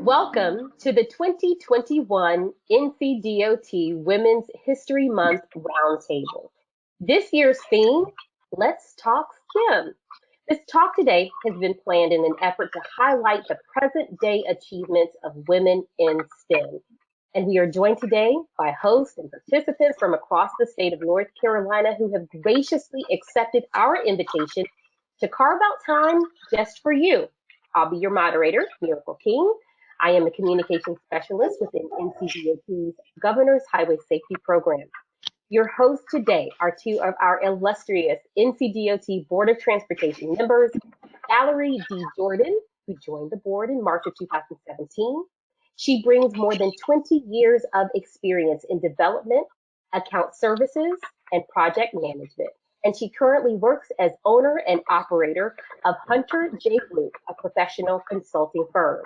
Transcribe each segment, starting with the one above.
Welcome to the 2021 NCDOT Women's History Month Roundtable. This year's theme, Let's Talk STEM. This talk today has been planned in an effort to highlight the present day achievements of women in STEM. And we are joined today by hosts and participants from across the state of North Carolina who have graciously accepted our invitation to carve out time just for you. I'll be your moderator, Miracle King. I am a communications specialist within NCDOT's Governor's Highway Safety Program. Your hosts today are two of our illustrious NCDOT Board of Transportation members, Valerie D. Jordan, who joined the board in March of 2017. She brings more than 20 years of experience in development, account services, and project management. And she currently works as owner and operator of Hunter J. Luke, a professional consulting firm.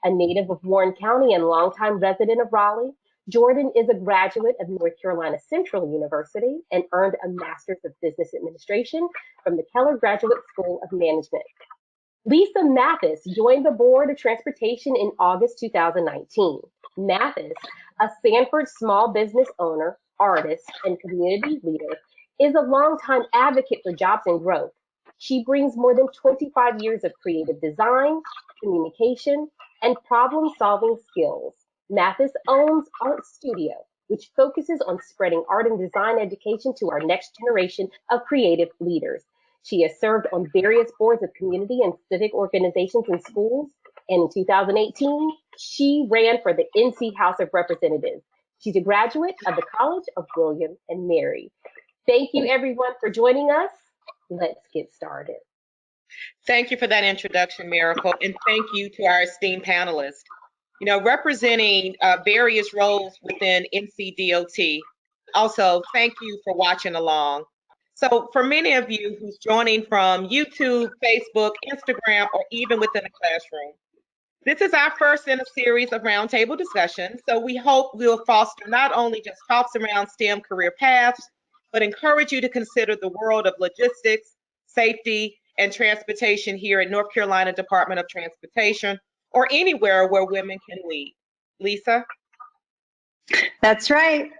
A native of Warren County and longtime resident of Raleigh, Jordan is a graduate of North Carolina Central University and earned a Master's of Business Administration from the Keller Graduate School of Management. Lisa Mathis joined the Board of Transportation in August 2019. Mathis, a Sanford small business owner, artist, and community leader, is a longtime advocate for jobs and growth. She brings more than 25 years of creative design, communication, and problem-solving skills. Mathis owns Art Studio, which focuses on spreading art and design education to our next generation of creative leaders. She has served on various boards of community and civic organizations and schools, and in 2018, she ran for the NC House of Representatives. She's a graduate of the College of William and Mary. Thank you, everyone, for joining us. Let's get started. Thank you for that introduction, Miracle, and thank you to our esteemed panelists. You know, representing various roles within NCDOT. Also, thank you for watching along. So for many of you who's joining from YouTube, Facebook, Instagram, or even within a classroom, this is our first in a series of roundtable discussions. So we hope we'll foster not only just talks around STEM career paths, but encourage you to consider the world of logistics, safety, and transportation here at North Carolina Department of Transportation, or anywhere where women can lead. Lisa? That's right.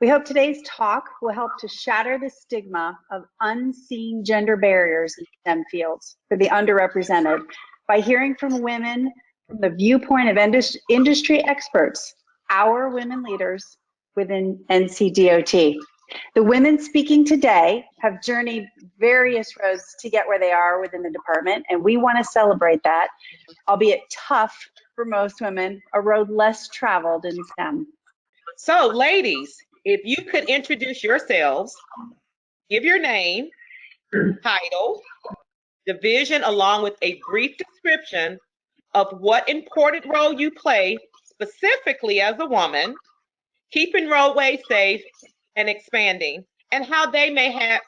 We hope today's talk will help to shatter the stigma of unseen gender barriers in STEM fields for the underrepresented by hearing from women from the viewpoint of industry experts, our women leaders within NCDOT. The women speaking today have journeyed various roads to get where they are within the department, and we want to celebrate that, albeit tough for most women, a road less traveled in STEM. So, ladies, if you could introduce yourselves, give your name, title, division, along with a brief description of what important role you play specifically as a woman, keeping roadways safe and expanding, and how they may have,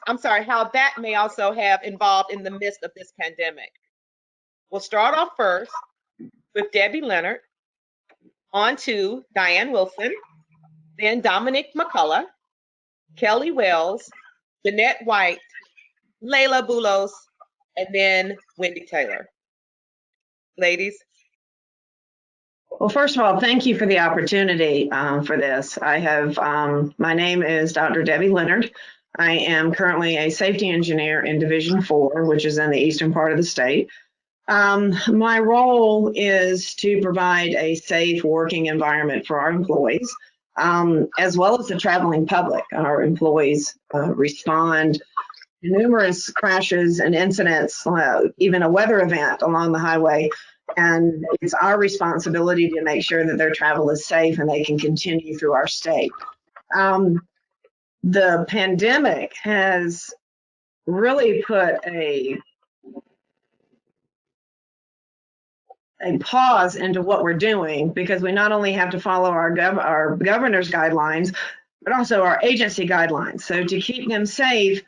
how that may also have involved in the midst of this pandemic. We'll start off first with Debbie Leonard, on to Diane Wilson, then Dominique McCullough, Kelly Wells, Jeanette White, Leila Boulos, and then Wendy Taylor. Ladies. Well, first of all, thank you for the opportunity for this. My name is Dr. Debbie Leonard. I am currently a safety engineer in Division 4, which is in the eastern part of the state. My role is to provide a safe working environment for our employees, as well as the traveling public. Our employees respond to numerous crashes and incidents, even a weather event along the highway. And it's our responsibility to make sure that their travel is safe and they can continue through our state. The pandemic has really put a pause into what we're doing, because we not only have to follow our governor's guidelines, but also our agency guidelines. So to keep them safe,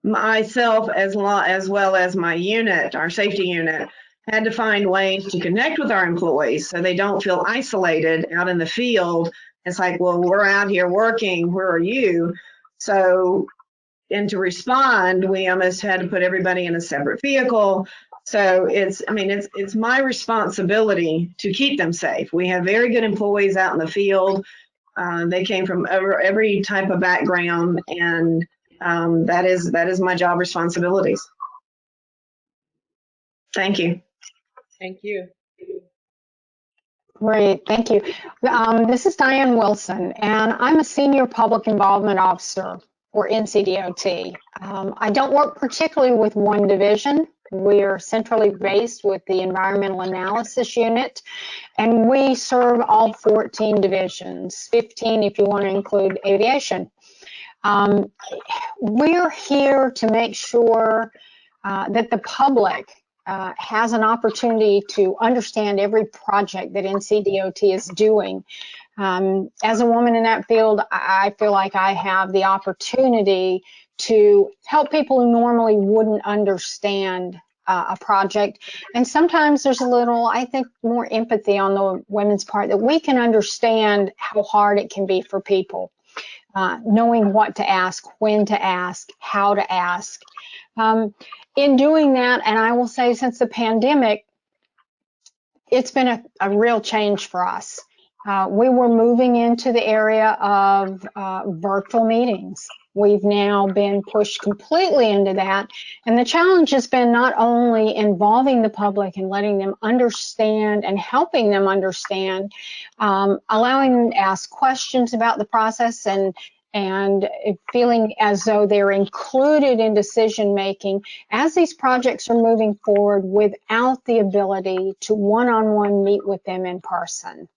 myself as well as my unit, our safety unit, had to find ways to connect with our employees so they don't feel isolated out in the field. It's like, well, we're out here working, where are you? So, and to respond, we almost had to put everybody in a separate vehicle So it's my responsibility to keep them safe. We have very good employees out in the field. They came from every type of background, and that is my job responsibilities. Thank you. Thank you. Great, thank you. This is Diane Wilson, and I'm a Senior Public Involvement Officer for NCDOT. I don't work particularly with one division. We're centrally based with the Environmental Analysis Unit, and we serve all 14 divisions, 15 if you want to include aviation. We're here to make sure that the public has an opportunity to understand every project that NCDOT is doing. As a woman in that field, I feel like I have the opportunity to help people who normally wouldn't understand a project. And sometimes there's a little, I think, more empathy on the women's part, that we can understand how hard it can be for people, knowing what to ask, when to ask, how to ask. In doing that, and I will say since the pandemic, it's been a real change for us. We were moving into the area of virtual meetings. We've now been pushed completely into that. And the challenge has been not only involving the public and letting them understand and helping them understand, allowing them to ask questions about the process and feeling as though they're included in decision making as these projects are moving forward without the ability to one-on-one meet with them in person.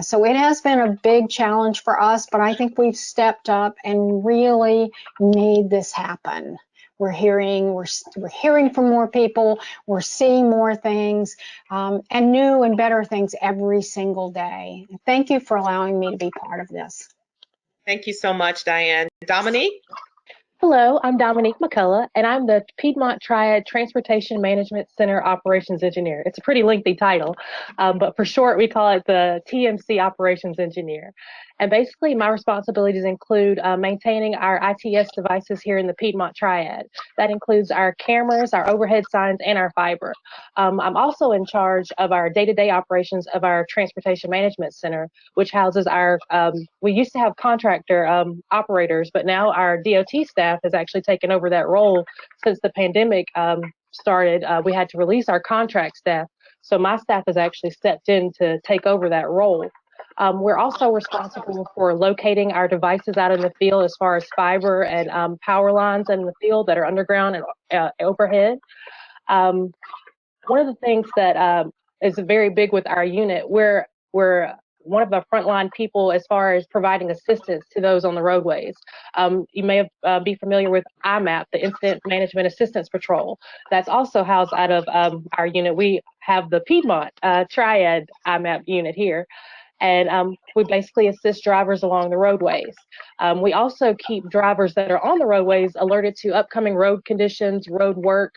So it has been a big challenge for us, but I think we've stepped up and really made this happen. We're hearing from more people, we're seeing more things, and new and better things every single day. Thank you for allowing me to be part of this. Thank you so much, Diane. Dominique? Hello, I'm Dominique McCullough, and I'm the Piedmont Triad Transportation Management Center Operations Engineer. It's a pretty lengthy title, but for short, we call it the TMC Operations Engineer. And basically, my responsibilities include maintaining our ITS devices here in the Piedmont Triad. That includes our cameras, our overhead signs, and our fiber. I'm also in charge of our day-to-day operations of our Transportation Management Center, which houses our, we used to have contractor operators, but now our DOT staff has actually taken over that role since the pandemic started. We had to release our contract staff, so my staff has actually stepped in to take over that role. We're also responsible for locating our devices out in the field as far as fiber and power lines in the field that are underground and overhead. One of the things that is very big with our unit, we're one of the frontline people as far as providing assistance to those on the roadways. You may be familiar with IMAP, the Incident Management Assistance Patrol. That's also housed out of our unit. We have the Piedmont Triad IMAP unit here. And we basically assist drivers along the roadways. We also keep drivers that are on the roadways alerted to upcoming road conditions, road work,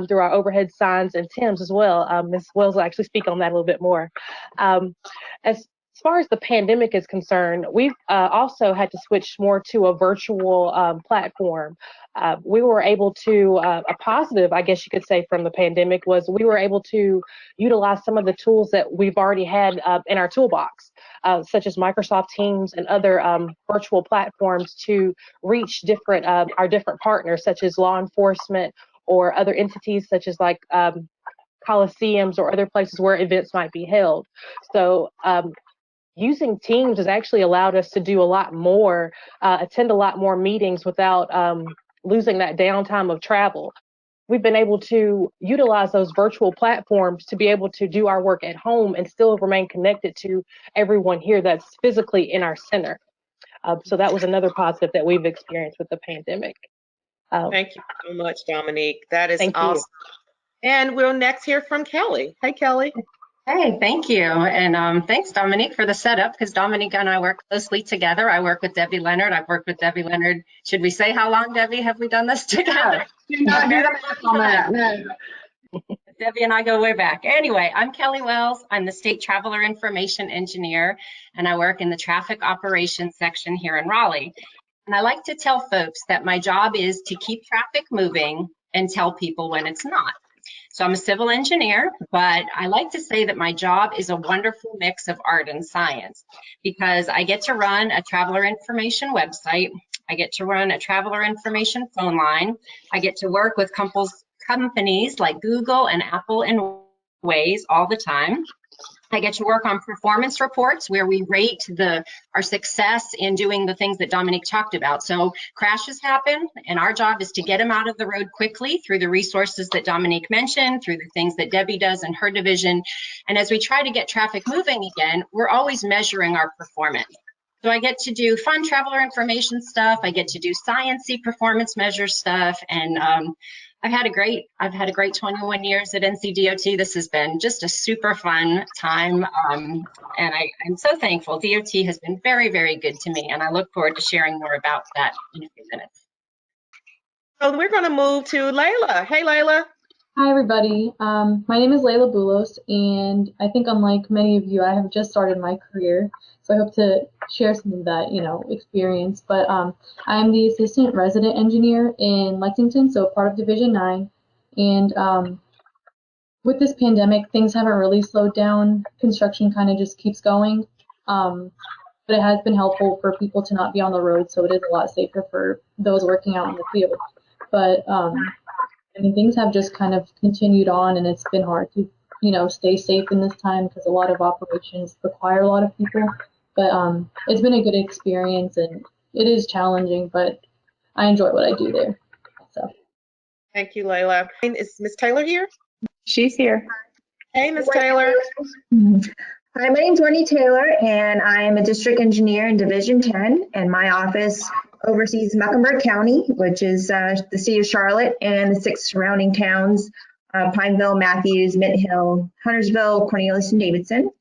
through our overhead signs and TIMs as well. Ms. Wells will actually speak on that a little bit more. As far as the pandemic is concerned, we've also had to switch more to a virtual platform. We were able to, a positive, I guess you could say, from the pandemic was we were able to utilize some of the tools that we've already had in our toolbox, such as Microsoft Teams and other virtual platforms to reach different our different partners, such as law enforcement or other entities such as like coliseums or other places where events might be held. So using Teams has actually allowed us to do a lot more, attend a lot more meetings without losing that downtime of travel. We've been able to utilize those virtual platforms to be able to do our work at home and still remain connected to everyone here that's physically in our center. So that was another positive that we've experienced with the pandemic. Thank you so much, Dominique. That is awesome. You. And we'll next hear from Kelly. Hey, Kelly. Hey, thank you. And thanks, Dominique, for the setup, because Dominique and I work closely together. I work with Debbie Leonard. I've worked with Debbie Leonard. Should we say how long, Debbie, have we done this together? Do not do the math on that. No. Debbie and I go way back. Anyway, I'm Kelly Wells. I'm the State Traveler Information Engineer, and I work in the Traffic Operations section here in Raleigh. And I like to tell folks that my job is to keep traffic moving and tell people when it's not. So I'm a civil engineer, but I like to say that my job is a wonderful mix of art and science because I get to run a traveler information website. I get to run a traveler information phone line. I get to work with companies like Google and Apple and Waze all the time. I get to work on performance reports where we rate our success in doing the things that Dominique talked about. So crashes happen, and our job is to get them out of the road quickly through the resources that Dominique mentioned, through the things that Debbie does in her division. And as we try to get traffic moving again, we're always measuring our performance. So I get to do fun traveler information stuff. I get to do sciencey performance measure stuff, and I've had a great 21 years at NCDOT. This has been just a super fun time, and I'm so thankful. DOT has been very, very good to me, and I look forward to sharing more about that in a few minutes. So we're going to move to Leila. Hey, Leila. Hi, everybody. My name is Leila Boulos, and I think unlike many of you, I have just started my career, so I hope to share some of that, experience. But I'm the assistant resident engineer in Lexington, so part of Division 9. And with this pandemic, things haven't really slowed down. Construction kind of just keeps going. But it has been helpful for people to not be on the road, so it is a lot safer for those working out in the field. But things have just kind of continued on, and it's been hard to, stay safe in this time because a lot of operations require a lot of people. But it's been a good experience, and it is challenging, but I enjoy what I do there. So. Thank you, Leila. Is Ms. Taylor here? She's here. Hey, Ms. Taylor. Hi, my name's Wendy Taylor, and I am a district engineer in Division 10, and my office oversees Mecklenburg County, which is the city of Charlotte and the 6 surrounding towns, Pineville, Mathis, Mint Hill, Huntersville, Cornelius, and Davidson.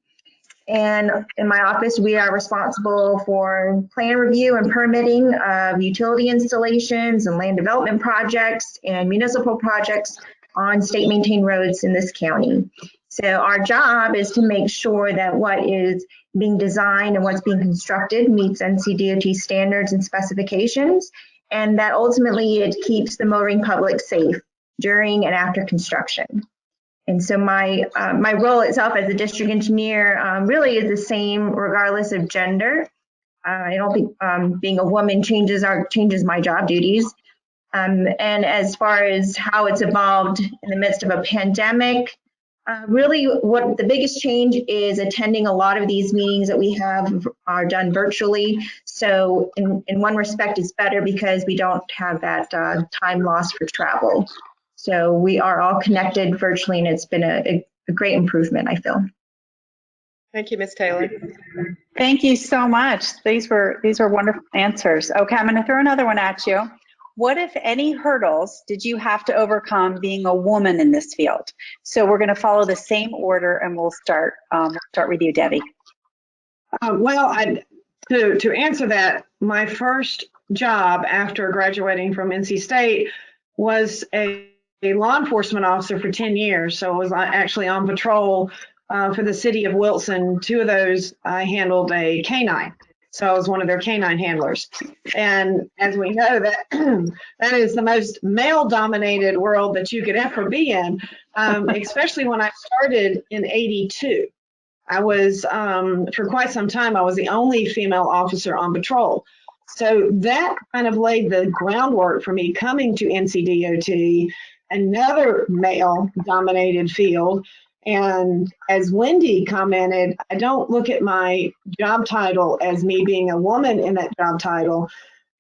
And in my office, we are responsible for plan review and permitting of utility installations and land development projects and municipal projects on state maintained roads in this county. So our job is to make sure that what is being designed and what's being constructed meets NCDOT standards and specifications, and that ultimately it keeps the motoring public safe during and after construction. And so my role itself as a district engineer really is the same regardless of gender. I don't think being a woman changes my job duties. And as far as how it's evolved in the midst of a pandemic, really what the biggest change is attending a lot of these meetings that we have are done virtually. So in one respect, it's better because we don't have that time lost for travel. So we are all connected virtually, and it's been a great improvement, I feel. Thank you, Ms. Taylor. Thank you so much. These were wonderful answers. Okay, I'm going to throw another one at you. What, if any, hurdles did you have to overcome being a woman in this field? So we're going to follow the same order, and we'll start with you, Debbie. To answer that, my first job after graduating from NC State was a law enforcement officer for 10 years. So I was actually on patrol for the city of Wilson. 2 of those I handled a canine. So I was one of their canine handlers. And as we know, that is the most male-dominated world that you could ever be in, especially when I started in '82. I was, for quite some time, I was the only female officer on patrol. So that kind of laid the groundwork for me coming to NCDOT, another male-dominated field. And as Wendy commented, I don't look at my job title as me being a woman in that job title,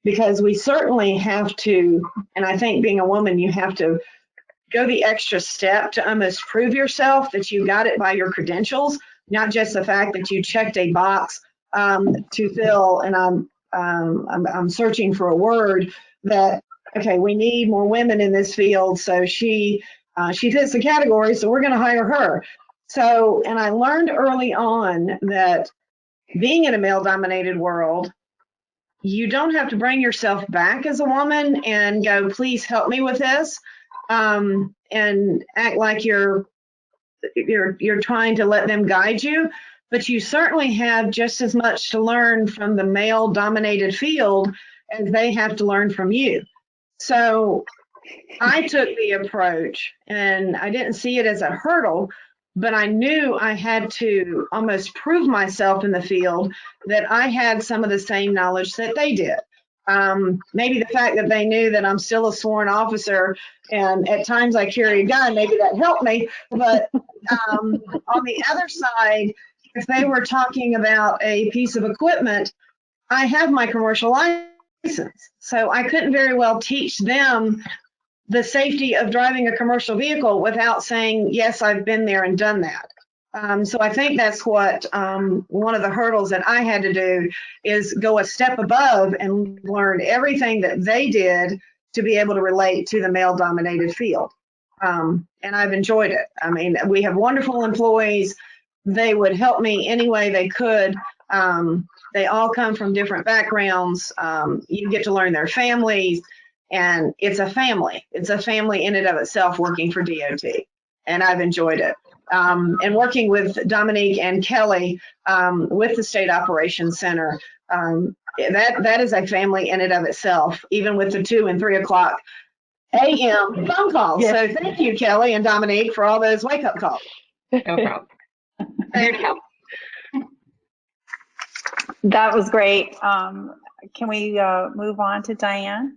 because we certainly have to, and I think being a woman, you have to go the extra step to almost prove yourself that you got it by your credentials, not just the fact that you checked a box to fill. And I'm searching for a word that, okay, we need more women in this field, so she fits the category, so we're going to hire her. So, and I learned early on that being in a male-dominated world, you don't have to bring yourself back as a woman and go, please help me with this, and act like you're trying to let them guide you. But you certainly have just as much to learn from the male-dominated field as they have to learn from you. So I took the approach, and I didn't see it as a hurdle, but I knew I had to almost prove myself in the field that I had some of the same knowledge that they did. Maybe the fact that they knew that I'm still a sworn officer and at times I carry a gun, maybe that helped me. But on the other side, if they were talking about a piece of equipment, I have my commercial license. So I couldn't very well teach them the safety of driving a commercial vehicle without saying, yes, I've been there and done that. So I think that's what one of the hurdles that I had to do is go a step above and learn everything that they did to be able to relate to the male-dominated field. And I've enjoyed it. I mean, we have wonderful employees. They would help me any way they could. They all come from different backgrounds. You get to learn their families, and it's a family. It's a family in and of itself working for DOT, and I've enjoyed it. And working with Dominique and Kelly with the State Operations Center, that is a family in and of itself, even with the 2 and 3 o'clock a.m. phone calls. Yes. So thank you, Kelly and Dominique, for all those wake-up calls. No problem. Here to help. That was great. Can we move on to Diane?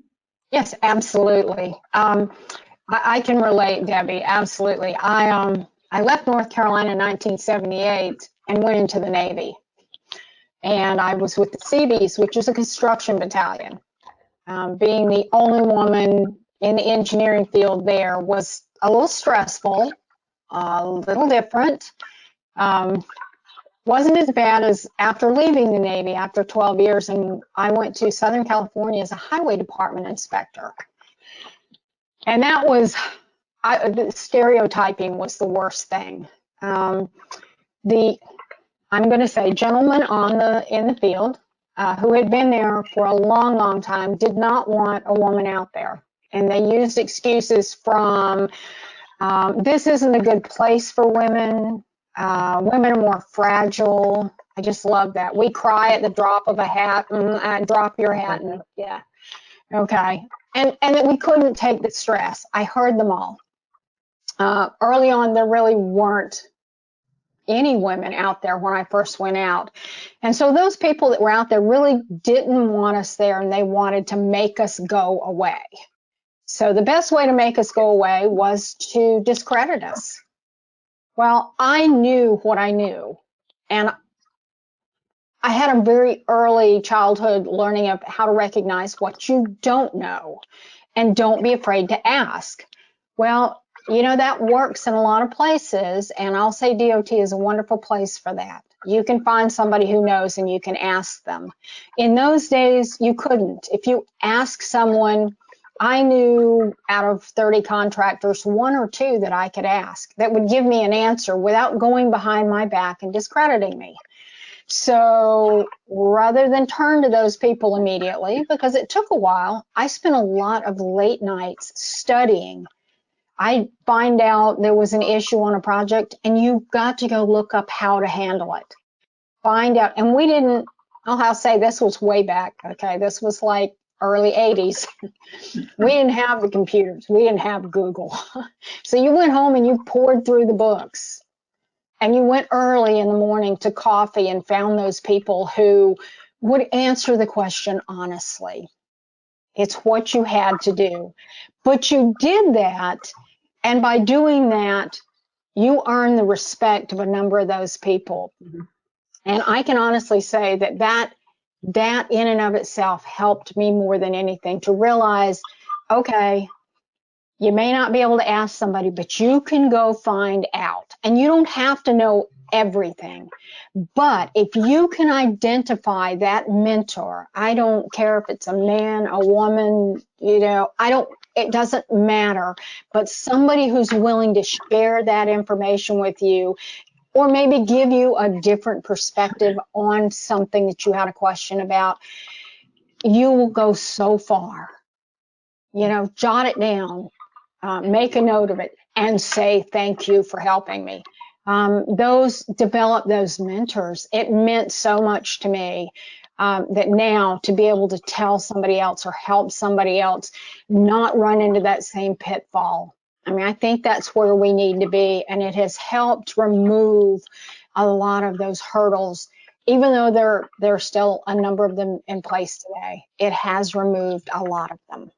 Yes, absolutely. I can relate, Debbie. Absolutely. I left North Carolina in 1978 and went into the Navy. And I was with the Seabees, which is a construction battalion. Being the only woman in the engineering field there was a little stressful, a little different. Wasn't as bad as after leaving the Navy after 12 years, and I went to Southern California as a highway department inspector. And that was, the stereotyping was the worst thing. I'm going to say gentlemen in the field who had been there for a long, long time did not want a woman out there. And they used excuses from, this isn't a good place for women. Women are more fragile. I just love that. We cry at the drop of a hat. Drop your hat. And, yeah. Okay. And that we couldn't take the stress. I heard them all. Early on, there really weren't any women out there when I first went out. And so those people that were out there really didn't want us there, and they wanted to make us go away. So the best way to make us go away was to discredit us. Well, I knew what I knew, and I had a very early childhood learning of how to recognize what you don't know, and don't be afraid to ask. Well, you know, that works in a lot of places, and I'll say DOT is a wonderful place for that. You can find somebody who knows and you can ask them. In those days, you couldn't. If you ask someone, I knew out of 30 contractors, 1 or 2 that I could ask that would give me an answer without going behind my back and discrediting me. So rather than turn to those people immediately, because it took a while, I spent a lot of late nights studying. I find out there was an issue on a project, and you've got to go look up how to handle it. Find out, and we didn't, I'll say this was way back, okay? This was like early 80s. We didn't have the computers. We didn't have Google. So you went home and you poured through the books, and you went early in the morning to coffee and found those people who would answer the question honestly. It's what you had to do. But you did that, and by doing that, you earned the respect of a number of those people. Mm-hmm. And I can honestly say that in and of itself helped me more than anything to realize, okay, you may not be able to ask somebody, but you can go find out. And you don't have to know everything. But if you can identify that mentor, I don't care if it's a man, a woman, it doesn't matter. But somebody who's willing to share that information with you, or maybe give you a different perspective on something that you had a question about, you will go so far. Jot it down, make a note of it, and say thank you for helping me. Develop those mentors. It meant so much to me. that now to be able to tell somebody else or help somebody else not run into that same pitfall. I mean, I think that's where we need to be, and it has helped remove a lot of those hurdles. Even though there are still a number of them in place today, it has removed a lot of them.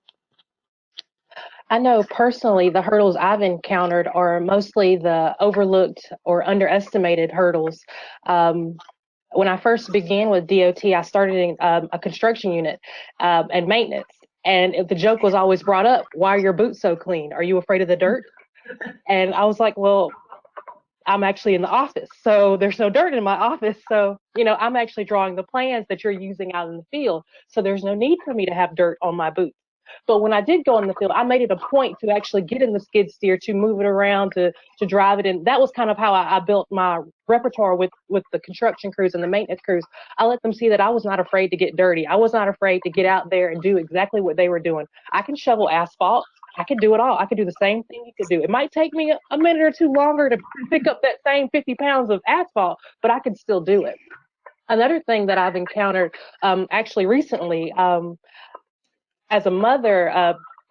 I know personally the hurdles I've encountered are mostly the overlooked or underestimated hurdles. When I first began with DOT, I started in a construction unit and maintenance. And the joke was always brought up, why are your boots so clean? Are you afraid of the dirt? And I was like, well, I'm actually in the office, so there's no dirt in my office. So, I'm actually drawing the plans that you're using out in the field. So there's no need for me to have dirt on my boots. But when I did go in the field, I made it a point to actually get in the skid steer, to move it around, to drive it. And that was kind of how I built my repertoire with the construction crews and the maintenance crews. I let them see that I was not afraid to get dirty. I was not afraid to get out there and do exactly what they were doing. I can shovel asphalt. I could do it all. I could do the same thing you could do. It might take me a minute or two longer to pick up that same 50 pounds of asphalt, but I could still do it. Another thing that I've encountered actually recently, as a mother,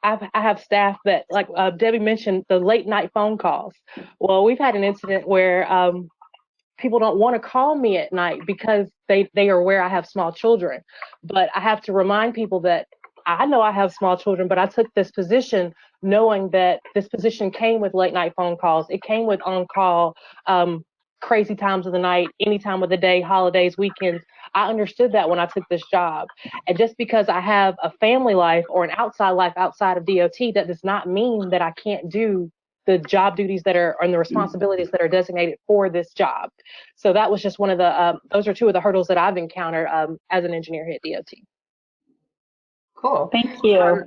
I have staff that, like Debbie mentioned, the late night phone calls. Well, we've had an incident where people don't want to call me at night because they are aware I have small children. But I have to remind people that I know I have small children, but I took this position knowing that this position came with late night phone calls. It came with on-call, crazy times of the night, any time of the day, holidays, weekends. I understood that when I took this job. And just because I have a family life or an outside life outside of DOT, that does not mean that I can't do the job duties that are, and the responsibilities that are designated for this job. So that was just one of the, those are two of the hurdles that I've encountered as an engineer here at DOT. Cool. Thank you.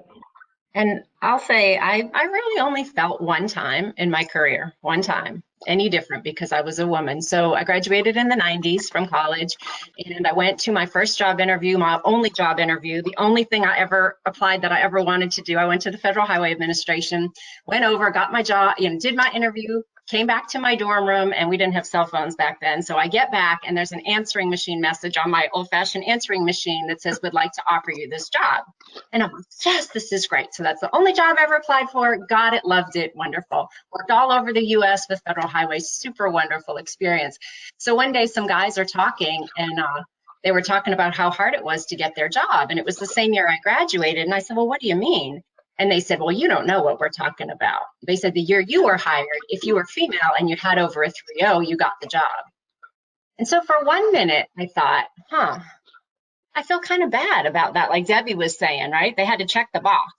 And I'll say I really only felt one time in my career, one time, any different, because I was a woman. So I graduated in the 90s from college, and I went to my first job interview, my only job interview, the only thing I ever applied that I ever wanted to do. I went to the Federal Highway Administration, went over, got my job, did my interview, came back to my dorm room, and we didn't have cell phones back then. So I get back, and there's an answering machine message on my old-fashioned answering machine that says, would like to offer you this job. And I'm like, yes, this is great. So that's the only job I ever applied for. Got it, loved it, wonderful. Worked all over the US with Federal Highways, super wonderful experience. So one day some guys are talking, and they were talking about how hard it was to get their job. And it was the same year I graduated. And I said, well, what do you mean? And they said, well, you don't know what we're talking about. They said the year you were hired, if you were female and you had over a 3.0, you got the job. And so for 1 minute, I thought, I feel kind of bad about that. Like Debbie was saying, right? They had to check the box.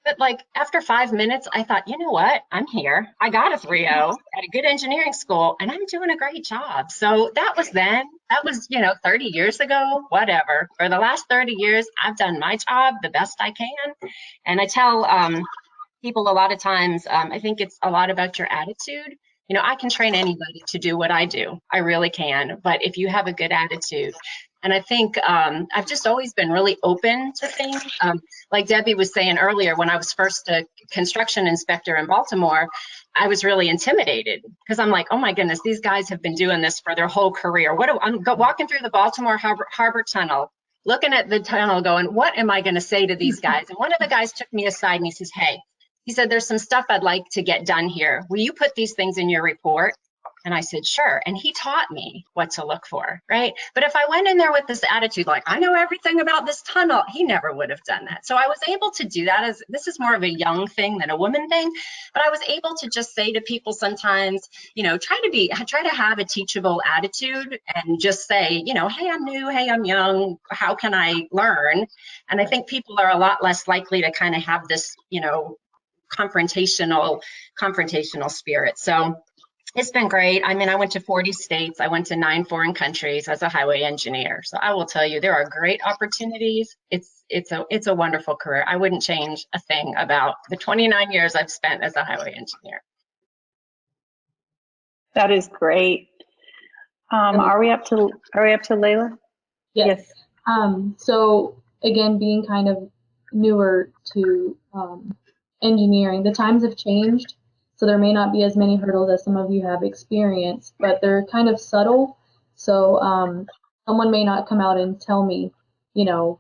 But like after 5 minutes, I thought, you know what? I'm here. I got a 3.0 at a good engineering school, and I'm doing a great job. So that was then. That was, 30 years ago, whatever. For the last 30 years, I've done my job the best I can. And I tell people a lot of times, I think it's a lot about your attitude. I can train anybody to do what I do. I really can. But if you have a good attitude, and I think I've just always been really open to things. Like Debbie was saying earlier, when I was first a construction inspector in Baltimore, I was really intimidated because I'm like, oh my goodness, these guys have been doing this for their whole career. I'm walking through the Baltimore Harbor Tunnel, looking at the tunnel going, what am I going to say to these guys? And one of the guys took me aside and he says, hey, he said, there's some stuff I'd like to get done here. Will you put these things in your report? And I said, sure. And he taught me what to look for, right? But if I went in there with this attitude, like, I know everything about this tunnel, he never would have done that. So I was able to do that. This is more of a young thing than a woman thing. But I was able to just say to people sometimes, try to have a teachable attitude and just say, hey, I'm new, hey, I'm young, how can I learn? And I think people are a lot less likely to kind of have this, confrontational spirit. So it's been great. I mean, I went to 40 states. I went to 9 foreign countries as a highway engineer. So I will tell you, there are great opportunities. It's a wonderful career. I wouldn't change a thing about the 29 years I've spent as a highway engineer. That is great. Are we up to Leila? Yes. So again, being kind of newer to engineering, the times have changed. So there may not be as many hurdles as some of you have experienced, but they're kind of subtle. So someone may not come out and tell me, you know,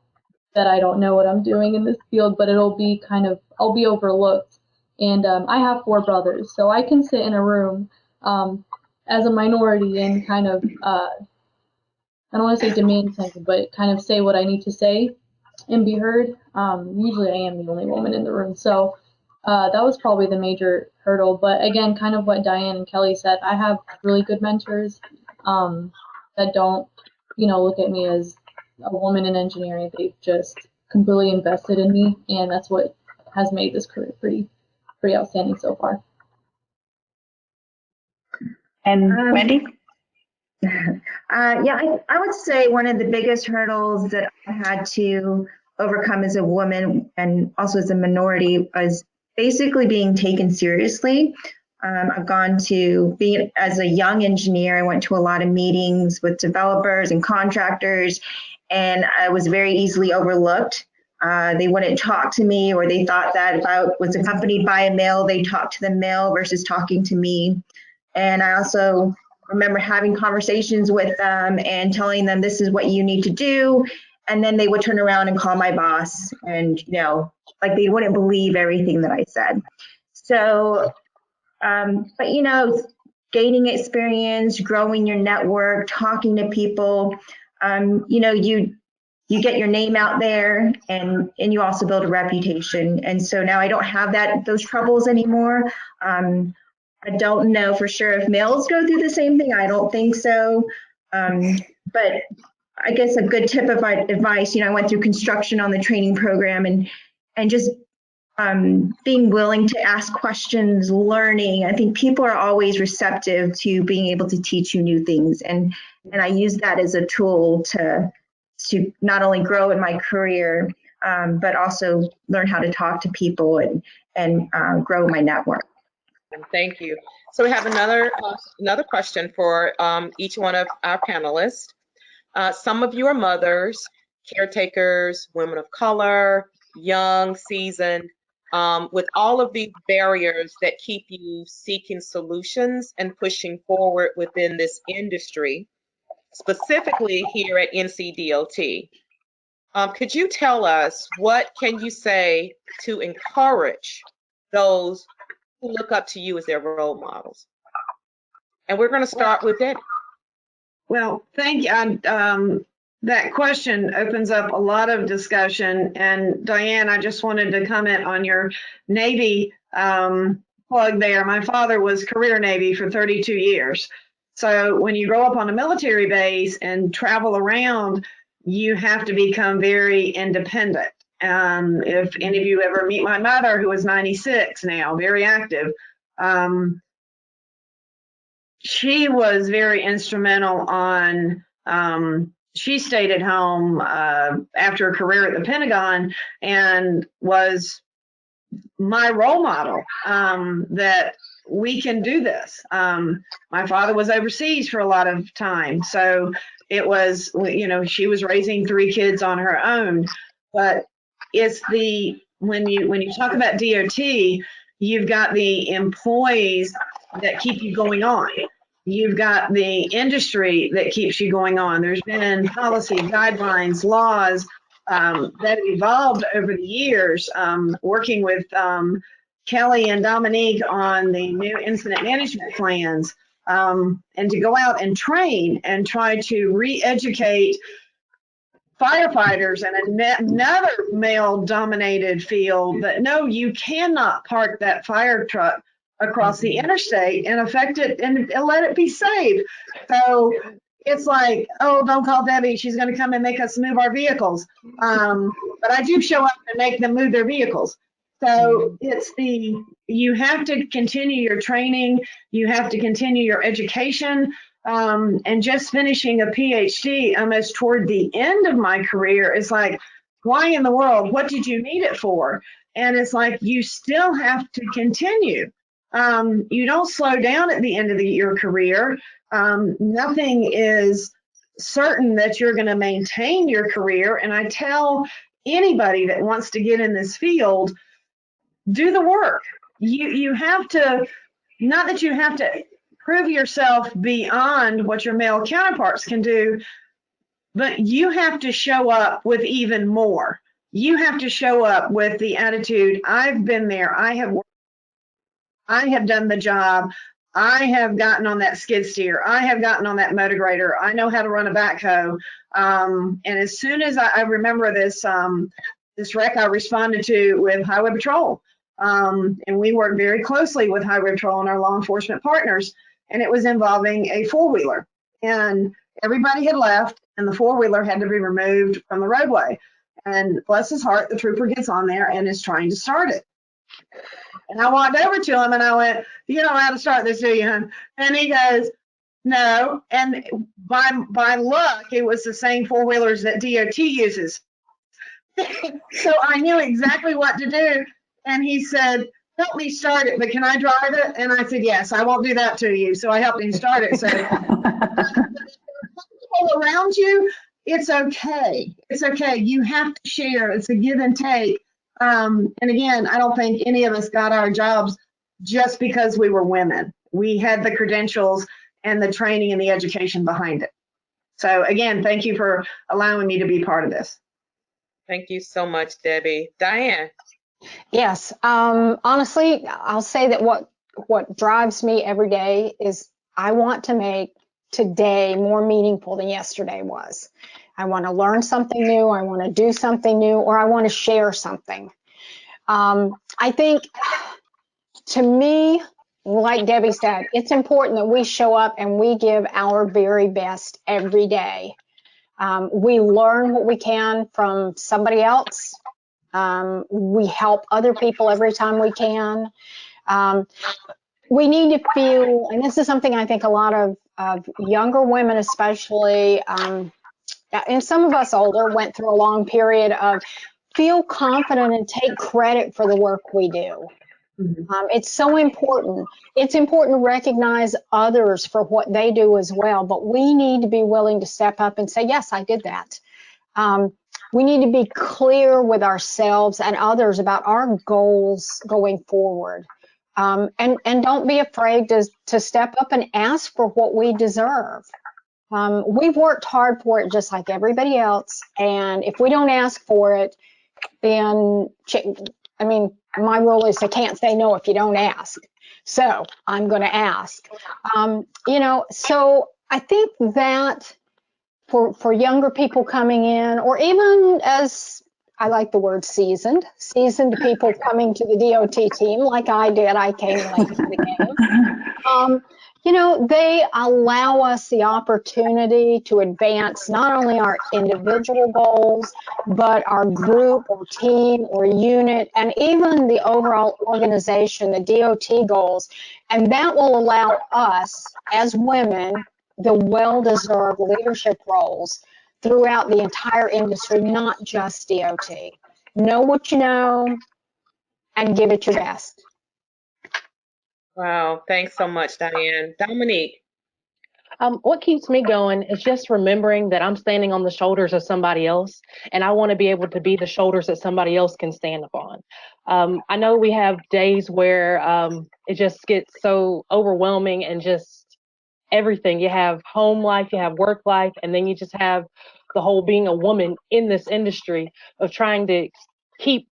that I don't know what I'm doing in this field, but it'll be kind of, I'll be overlooked. And I have 4 brothers, so I can sit in a room as a minority and kind of, I don't want to say demand something, but kind of say what I need to say and be heard. Usually I am the only woman in the room, so that was probably the major hurdle. But again, kind of what Diane and Kelly said, I have really good mentors that don't, you know, look at me as a woman in engineering. They've just completely invested in me, and that's what has made this career pretty outstanding so far. And Wendy? Yeah, I would say one of the biggest hurdles that I had to overcome as a woman and also as a minority was basically being taken seriously. I've gone to being as a young engineer, I went to a lot of meetings with developers and contractors, and I was very easily overlooked. They wouldn't talk to me, or they thought that if I was accompanied by a male, they talked to the male versus talking to me. And I also remember having conversations with them and telling them this is what you need to do. And then they would turn around and call my boss, and, you know, like they wouldn't believe everything that I said. So, but, you know, gaining experience, growing your network, talking to people, you know, you get your name out there, and you also build a reputation. And so now I don't have those troubles anymore. I don't know for sure if males go through the same thing. I don't think so. But I guess a good tip of advice, you know, I went through construction on the training program, and just being willing to ask questions, learning. I think people are always receptive to being able to teach you new things. And I use that as a tool to not only grow in my career, but also learn how to talk to people and grow my network. Thank you. So we have another question for each one of our panelists. Some of you are mothers, caretakers, women of color, young, seasoned, with all of these barriers that keep you seeking solutions and pushing forward within this industry, specifically here at NCDOT. Could you tell us, what can you say to encourage those who look up to you as their role models? And we're going to start with Debbie. Well, thank you. That question opens up a lot of discussion. And Diane, I just wanted to comment on your Navy plug there. My father was career Navy for 32 years. So when you grow up on a military base and travel around, you have to become very independent. If any of you ever meet my mother, who is 96 now, very active, she was very instrumental on, she stayed at home after a career at the Pentagon and was my role model, that we can do this. My father was overseas for a lot of time, so it was, you know, she was raising 3 kids on her own. But it's when you talk about DOT, you've got the employees that keep you going on. You've got the industry that keeps you going on. There's been policy, guidelines, laws that have evolved over the years, working with Kelly and Dominique on the new incident management plans, and to go out and train and try to re-educate firefighters in another male-dominated field that, no, you cannot park that fire truck across the interstate and affect it and let it be safe. So it's like, oh, don't call Debbie, she's going to come and make us move our vehicles. But I do show up and make them move their vehicles. So it's you have to continue your training, you have to continue your education. And just finishing a PhD almost toward the end of my career is like, why in the world? What did you need it for? And it's like, you still have to continue. You don't slow down at the end of your career. Nothing is certain that you're going to maintain your career. And I tell anybody that wants to get in this field, do the work. You have to, not that you have to prove yourself beyond what your male counterparts can do, but you have to show up with even more. You have to show up with the attitude, I've been there, I have done the job, I have gotten on that skid steer, I have gotten on that motor I know how to run a backhoe. And as soon as I remember this wreck I responded to with Highway Patrol. And we work very closely with Highway Patrol and our law enforcement partners. And it was involving a four-wheeler. And everybody had left, and the four-wheeler had to be removed from the roadway. And bless his heart, the trooper gets on there and is trying to start it. And I walked over to him and I went, you don't know how to start this, do you, hon? And he goes, no. And by luck, it was the same four-wheelers that DOT uses. So I knew exactly what to do. And he said, help me start it, but can I drive it? And I said, yes, I won't do that to you. So I helped him start it. So people around you, it's okay. It's okay. You have to share. It's a give and take. And again, I don't think any of us got our jobs just because we were women. We had the credentials and the training and the education behind it. So again, thank you for allowing me to be part of this. Thank you so much, Debbie. Diane. Yes, honestly, I'll say that what drives me every day is I want to make today more meaningful than yesterday was. I want to learn something new, I want to do something new, or I want to share something. I think, to me, like Debbie said, it's important that we show up and we give our very best every day. We learn what we can from somebody else. We help other people every time we can. We need to feel, and this is something I think a lot of younger women especially, and some of us older went through a long period of feel confident and take credit for the work we do. It's so important. It's important to recognize others for what they do as well, but we need to be willing to step up and say, yes, I did that. We need to be clear with ourselves and others about our goals going forward. And don't be afraid to step up and ask for what we deserve. We've worked hard for it just like everybody else. And if we don't ask for it, then, I mean, my rule is I can't say no if you don't ask. So I'm going to ask. So I think that for younger people coming in, or even, as I like the word seasoned people coming to the DOT team like I did, I came late to the game. They allow us the opportunity to advance not only our individual goals, but our group or team or unit, and even the overall organization, the DOT goals. And that will allow us as women the well-deserved leadership roles throughout the entire industry, not just DOT. Know what you know and give it your best. Wow, thanks so much, Diane. Dominique. What keeps me going is just remembering that I'm standing on the shoulders of somebody else, and I want to be able to be the shoulders that somebody else can stand upon. I know we have days where it just gets so overwhelming and just everything. You have home life, you have work life, and then you just have the whole being a woman in this industry of trying to keep,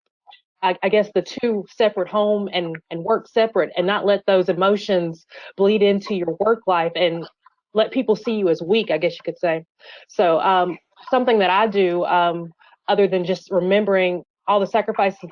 I guess, the two separate, home and work separate, and not let those emotions bleed into your work life and let people see you as weak, I guess you could say. So something that I do, other than just remembering all the sacrifices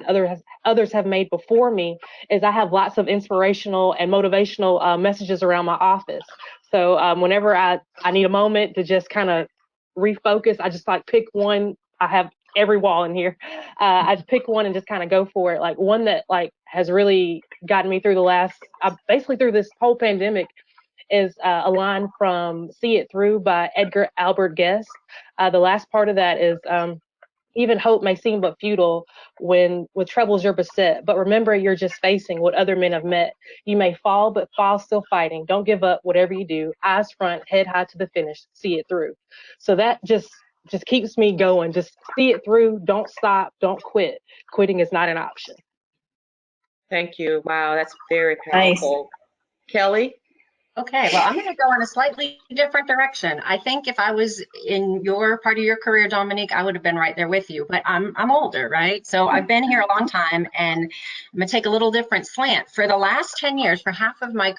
others have made before me, is I have lots of inspirational and motivational messages around my office. So whenever I need a moment to just kind of refocus, I just like pick one. I have every wall in here. I just pick one and just kind of go for it. Like one that like has really gotten me through the last, basically through this whole pandemic, is a line from See It Through by Edgar Albert Guest. The last part of that is, even hope may seem but futile when with troubles you're beset, but remember you're just facing what other men have met. You may fall, but fall still fighting. Don't give up, whatever you do. Eyes front, head high to the finish. See it through. So that just keeps me going. Just see it through. Don't stop. Don't quit. Quitting is not an option. Thank you. Wow, that's very powerful. Nice. Kelly? Okay, well, I'm going to go in a slightly different direction. I think if I was in your part of your career, Dominique, I would have been right there with you. But I'm older, right? So I've been here a long time, and I'm going to take a little different slant. For the last 10 years, for half of my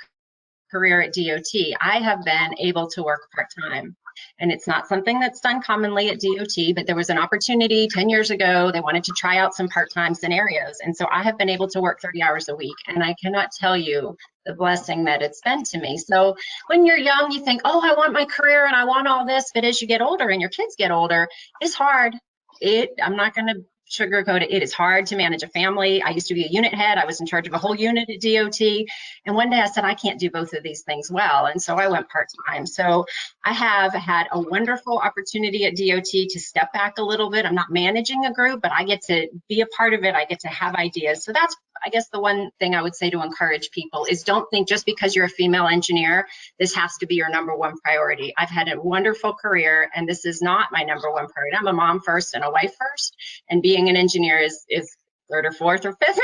career at DOT, I have been able to work part-time. And it's not something that's done commonly at DOT, but there was an opportunity 10 years ago. They wanted to try out some part-time scenarios. And so I have been able to work 30 hours a week. And I cannot tell you the blessing that it's been to me. So when you're young, you think, oh, I want my career and I want all this. But as you get older and your kids get older, it's hard. I'm not going to sugarcoat it. It is hard to manage a family. I used to be a unit head. I was in charge of a whole unit at DOT. And one day I said, I can't do both of these things well. And so I went part-time. So I have had a wonderful opportunity at DOT to step back a little bit. I'm not managing a group, but I get to be a part of it. I get to have ideas. So that's, I guess, the one thing I would say to encourage people is don't think just because you're a female engineer, this has to be your number one priority. I've had a wonderful career, and this is not my number one priority. I'm a mom first and a wife first, and being an engineer is third or fourth or fifth.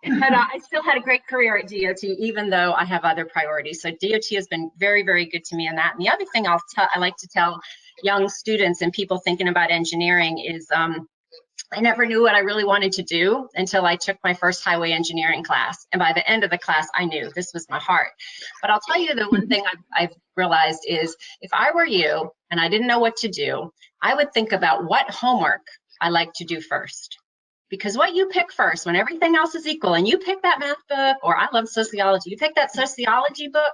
And I still had a great career at DOT, even though I have other priorities. So DOT has been very, very good to me in that. And the other thing I like to tell young students and people thinking about engineering is I never knew what I really wanted to do until I took my first highway engineering class. And by the end of the class, I knew this was my heart. But I'll tell you the one thing I've realized is if I were you and I didn't know what to do, I would think about what homework I like to do first. Because what you pick first, when everything else is equal, and you pick that math book, or I love sociology, you pick that sociology book,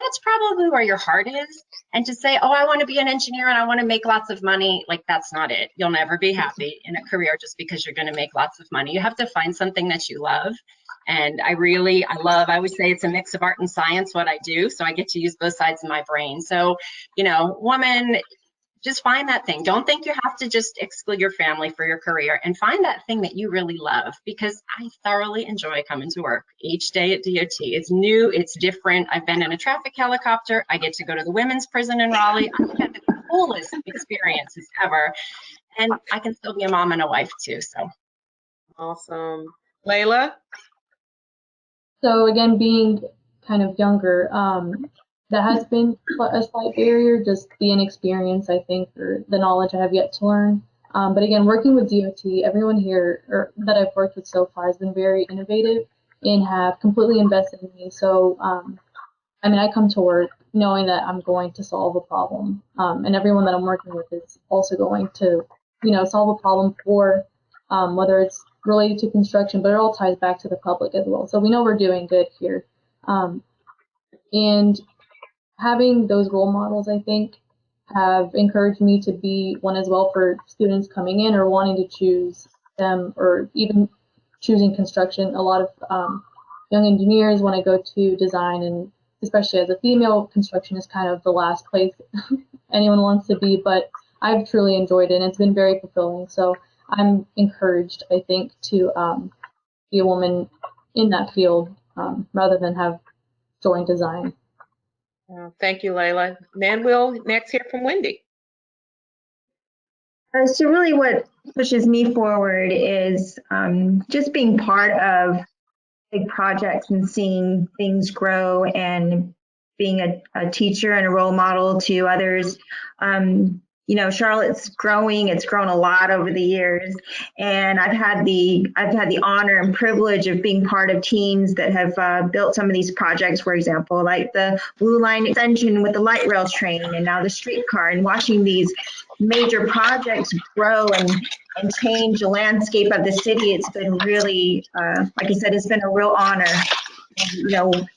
that's probably where your heart is. And to say, oh, I want to be an engineer and I want to make lots of money, like that's not it. You'll never be happy in a career just because you're going to make lots of money. You have to find something that you love. And I always say it's a mix of art and science, what I do. So I get to use both sides of my brain. So, woman, just find that thing. Don't think you have to just exclude your family for your career, and find that thing that you really love, because I thoroughly enjoy coming to work each day at DOT. It's new, it's different. I've been in a traffic helicopter. I get to go to the women's prison in Raleigh. I've had the coolest experiences ever. And I can still be a mom and a wife too, so. Awesome. Leila? So again, being kind of younger, that has been a slight barrier, just the inexperience, I think, or the knowledge I have yet to learn. But again, working with DOT, everyone here that I've worked with so far has been very innovative and have completely invested in me. So, I come to work knowing that I'm going to solve a problem, and everyone that I'm working with is also going to, solve a problem for whether it's related to construction, but it all ties back to the public as well. So we know we're doing good here. And having those role models, I think, have encouraged me to be one as well for students coming in or wanting to choose them, or even choosing construction. A lot of young engineers want to go to design, and especially as a female, construction is kind of the last place anyone wants to be, but I've truly enjoyed it, and it's been very fulfilling. So I'm encouraged, I think, to be a woman in that field rather than have joined design. Thank you, Leila. Then we'll next hear from Wendy. So really what pushes me forward is just being part of big projects and seeing things grow, and being a teacher and a role model to others. Charlotte's growing. It's grown a lot over the years, and I've had the honor and privilege of being part of teams that have built some of these projects. For example, like the Blue Line extension with the light rail train, and now the streetcar, and watching these major projects grow and change the landscape of the city. It's been really, like I said, it's been a real honor. And,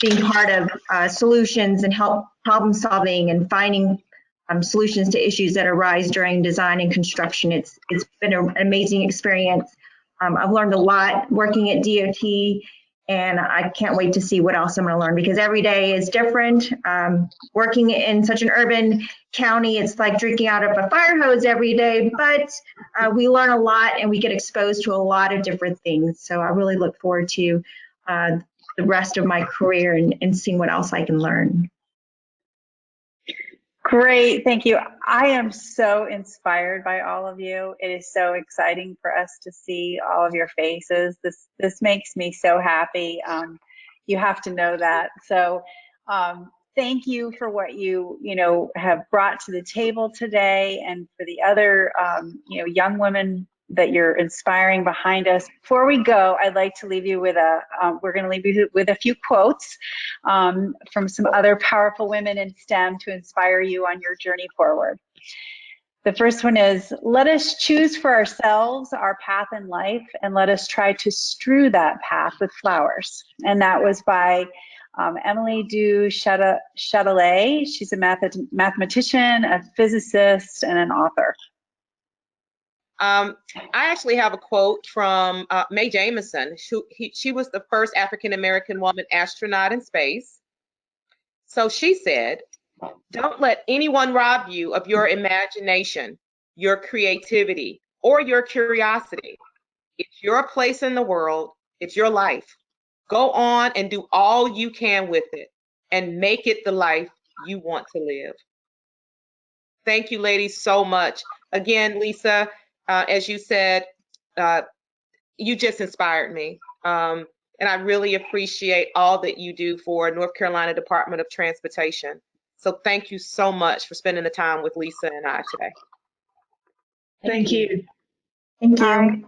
being part of solutions and help problem solving and finding solutions to issues that arise during design and construction. It's been an amazing experience. I've learned a lot working at DOT, and I can't wait to see what else I'm going to learn, because every day is different. Working in such an urban county, it's like drinking out of a fire hose every day, but we learn a lot and we get exposed to a lot of different things. So I really look forward to the rest of my career and seeing what else I can learn. Great, thank you. I am so inspired by all of you. It is so exciting for us to see all of your faces. This makes me so happy. You have to know that. So Thank you for what you have brought to the table today, and for the other young women that you're inspiring behind us. Before we go, I'd like to leave you with we're going to leave you with a few quotes from some other powerful women in STEM to inspire you on your journey forward. The first one is, let us choose for ourselves our path in life, and let us try to strew that path with flowers. And that was by Emily du Châtelet. She's a mathematician, a physicist, and an author. I actually have a quote from Mae Jemison. She was the first African-American woman astronaut in space. So she said, don't let anyone rob you of your imagination, your creativity, or your curiosity. It's your place in the world. It's your life. Go on and do all you can with it and make it the life you want to live. Thank you, ladies, so much. Again, Lisa, as you said, you just inspired me. And I really appreciate all that you do for North Carolina Department of Transportation. So thank you so much for spending the time with Lisa and I today. Thank you. Thank you. All right,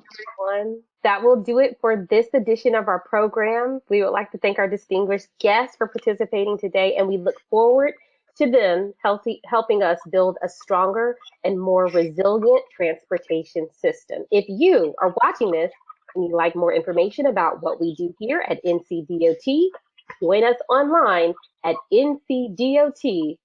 everyone. That will do it for this edition of our program. We would like to thank our distinguished guests for participating today, and we look forward to them helping us build a stronger and more resilient transportation system. If you are watching this and you'd like more information about what we do here at NCDOT, join us online at ncdot.gov.